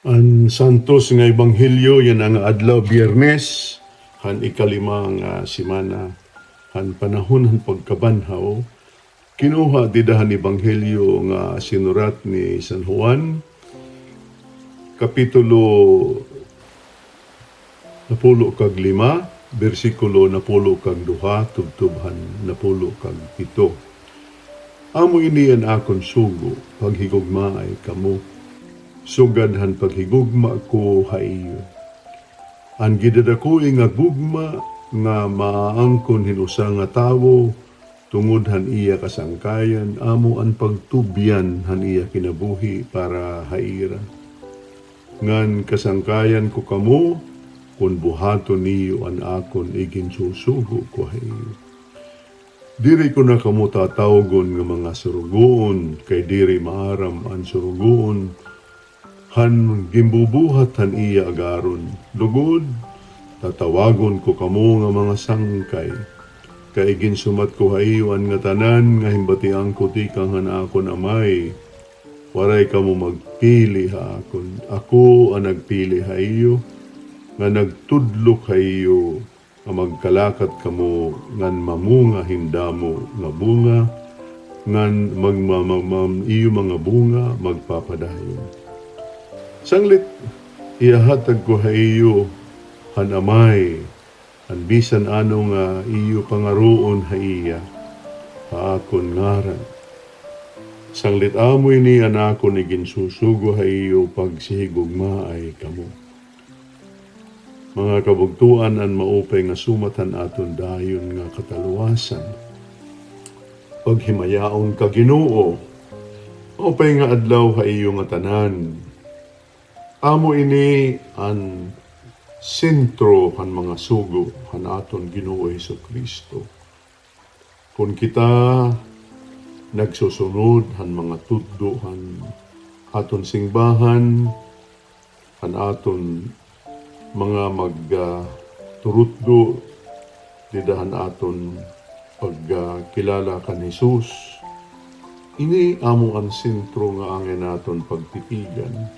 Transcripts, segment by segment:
Ang santos nga ebanghelyo yan ang adlaw Biyernes, han ikalima nga simana, han panahon han pagkabanhaw, kinuha didahan ebanghelyo nga sinurat ni San Juan, kapitulo 15, bersikulo 12, tubtubhan 17. Amo ini an akon sugo, paghigugma ay kamo. Sugad han paghigugma ko haiyo. Ang gidadako nga gugma nga maaangkon hinusa nga tawo tungod han iya kasangkayan amo ang pagtubyan han iya kinabuhi para haira. Ngan kasangkayan ko kamo kun buhaton niyo an akon iginsusugo ko haiyo. Diri ko na kamo tatawgon nga mga surugoon kay diri maaram ang surugoon han gimbubuhat han iya agaron. Lugod, tatawagon ko kamo nga mga sangkay. Kay ginsumat ko haiwan nga tanan nga himbatiang ko tikang han akon amay. Waray kamo magpili ha akon. Ako ang nagpili ha iyo, nga nagtudlok ha iyo, nga magkalakat kamo ngan mamunga hindamo nga bunga, ngan magmamamam iyo mga bunga magpapadayon. Sanglit, iyahatag ko ha iyo, han amay, han bisan ano nga iyo pangaroon ha iya, ha akon ngaran. Sanglit amoy ni anako ni ginsusugo ha iyo pagsihigugma ay kamo. Mga kabugtuan an maupay nga sumatan aton dayon nga kataluwasan. Paghimayaon ka Ginoo, maupay nga adlaw ha iyo nga tanan. Amo ini ang sentro han mga sugo han aton Ginoo Hesukristo. Kung kita nagsusunod han mga tudlo han aton singbahan, han aton mga magturutdo didahan aton pagkilala kan Hesus, ini amo ang sentro nga angin naton pagtitigan.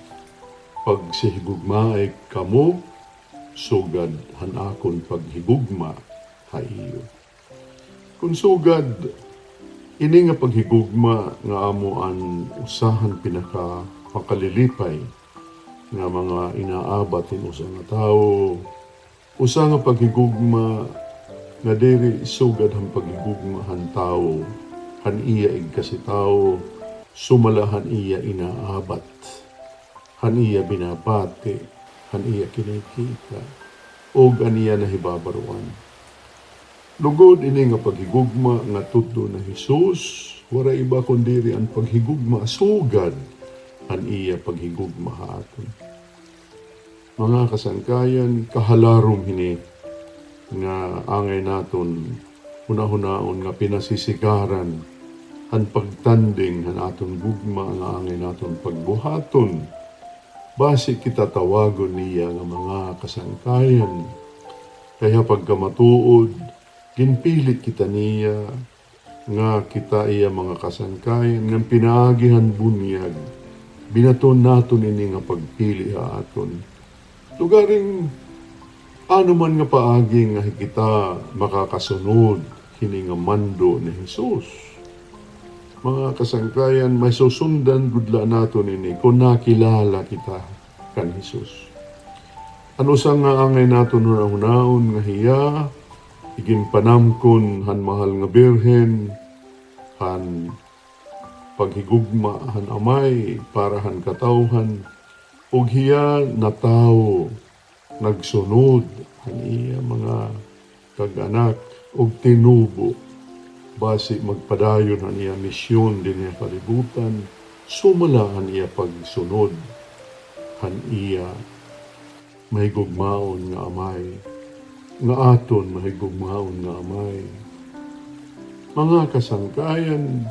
Pagsihigugma ay kamo, sugad han akon paghigugma ha iyo. Kung sugad, ini nga paghigugma nga amo ang usahan pinaka makalilipay nga mga inaabat usa nga tao. Usa nga paghigugma nga diri sugad han paghigugma han tao, han iya ig kasi tao, sumalahan iya inaabat. Han iya binabati, han iya kinikita, o ganiya na hibabaruan. Lugod ini nga paghigugma nga tudlo na Hesus, wala iba kundiri ang paghigugma sugad, han iya paghigugma ha aton. Mga kasangkayan, kahalarom hini nga angay naton hunahunaon nga pinasisigaran, han pagtanding han aton gugma nga angay naton pagbuhaton. Basi kita tawagon niya nga mga kasangkayan. Kaya pagkamatuod, ginpilit kita niya nga kita iya mga kasangkayan ng pinaagihan bunyag. Binaton naton ini nga pagpili ha aton. Lugaring ano man nga paagi nga kita makakasunod hini nga mando ni Hesus. Mga kasangkayan, may susundan gudla nato nini kung nakilala kita kan Hesus. Ano sa nga angay nato hunaon nga hiya, igin panamkon han mahal nga birhen, han paghigugma han amay para han katawhan, ug hiya na tao nagsunod han iya mga kaganak ug tinubo. Basi magpadayon ang iya misyon din iya kalibutan, sumala ang iya pagsunod, han iya mahigugmaon nga amay, nga aton mahigugmaon nga amay. Mga kasangkayan,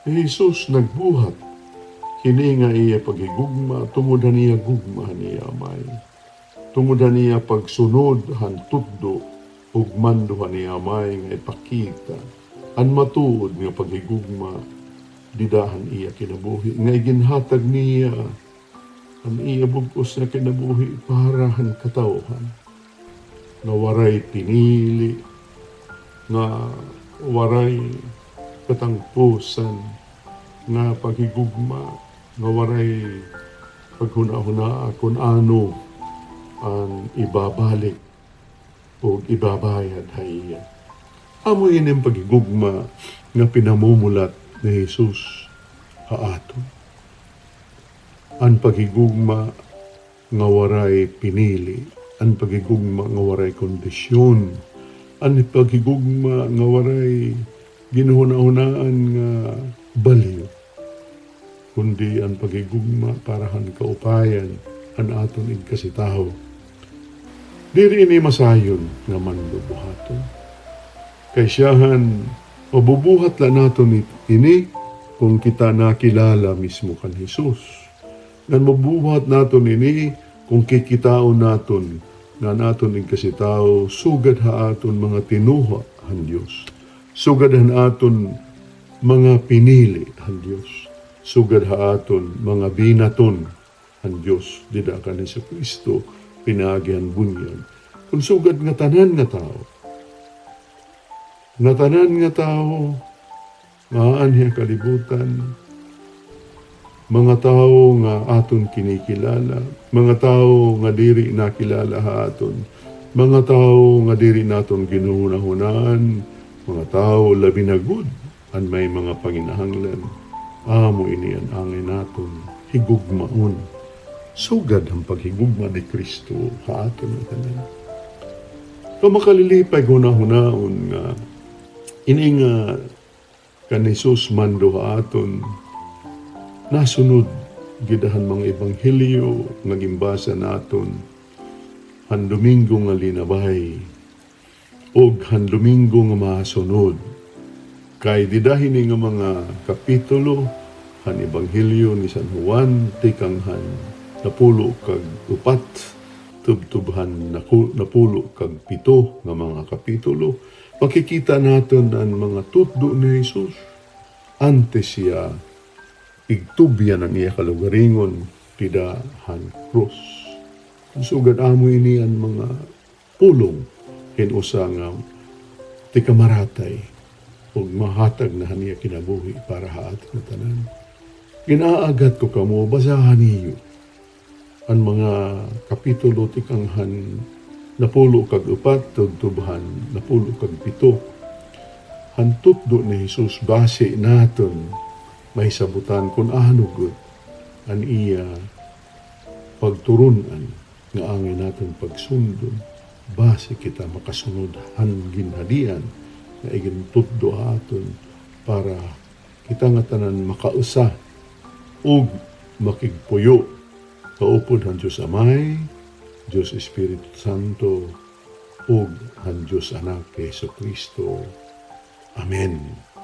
Jesus nagbuhat, kini nga iya paghigugma, tumudan iya gugma niya amay. Tumudan iya pagsunod, han tuddo, ug manduhan niya amay nga ipakita. An matuod nga paghigugma, didahan iya kinabuhi, nga iginhatag niya ang iya bugos nga kinabuhi parahan katawhan nga waray pinili, nga waray katangpusan, nga paghigugma, nga waray paghuna-huna kung ano ang ibabalik o ibabayad haiya. Amo yun ang paghigugma nga pinamumulat ni Jesus haaton. Ang paghigugma nga waray pinili, ang paghigugma nga waray kondisyon, ang paghigugma nga waray ginuhuna-hunaan nga baliw, kundi ang paghigugma parahan kaupayan ang aton igkasitaho. Diri ini masayon nga manlubuhaton. Kay siyahan, mabubuhat la naton ini kung kita nakilala mismo kan Jesus. Ngan mabubuhat naton ini kung kikitaon naton nga naton igkasitaho sugad ha aton mga tinuha han Dios. Sugad han aton mga pinili han Dios. Sugad ha aton mga binaton han Dios. Dida ka ni Kristo pinagyan bunyan. Kung sugad nga tanan nga tao. Nga tanan nga tao, maan hiya kalibutan, mga tao nga aton kinikilala, mga tao nga diri nakilala ha aton, mga tao nga diri naton ginuhuna-hunaan, mga tao labi na good, an may mga panginahanglan, amo ini ang angay naton, higugmaon. Sugad ang paghigugma ni Kristo ha aton ang tanan. Kung makalilipay huna-hunaon nga, ini nga kan Jesus mando ha aton, nasunod gidahan mga ebanghelyo nga gimbasa naton han Domingo nga linabay og han Domingo nga masunod kay didahin nga mga kapitulo han ebanghelyo ni San Juan tikanghan napulo kag upat tubtubhan napulo kag pito nga mga kapitulo makikita naton ang mga tutdo ni Jesus antes siya igtubyan ang iya kalugaringon tida han krus. Sugad amo ini ang mga pulong hinusa nga tikamaratay o mahatag na haniya kinabuhi para haat na tanan. Ginaagat ko kamo, basahan niyo ang mga kapitulo tikanghan napulo kag upat tugtubhan napulo kag pito. Hantutdo ni Jesus base naton may sabutan kung ano gud an iya pagturunan nga angin natin pagsundon base kita makasunod han ginhadian nga igintuddo aton para kita nga tanan makausa ug makigpuyo kaupod han Diyos Amay, Diyos Espiritu Santo ug han Diyos Anak Hesus Kristo. Amen.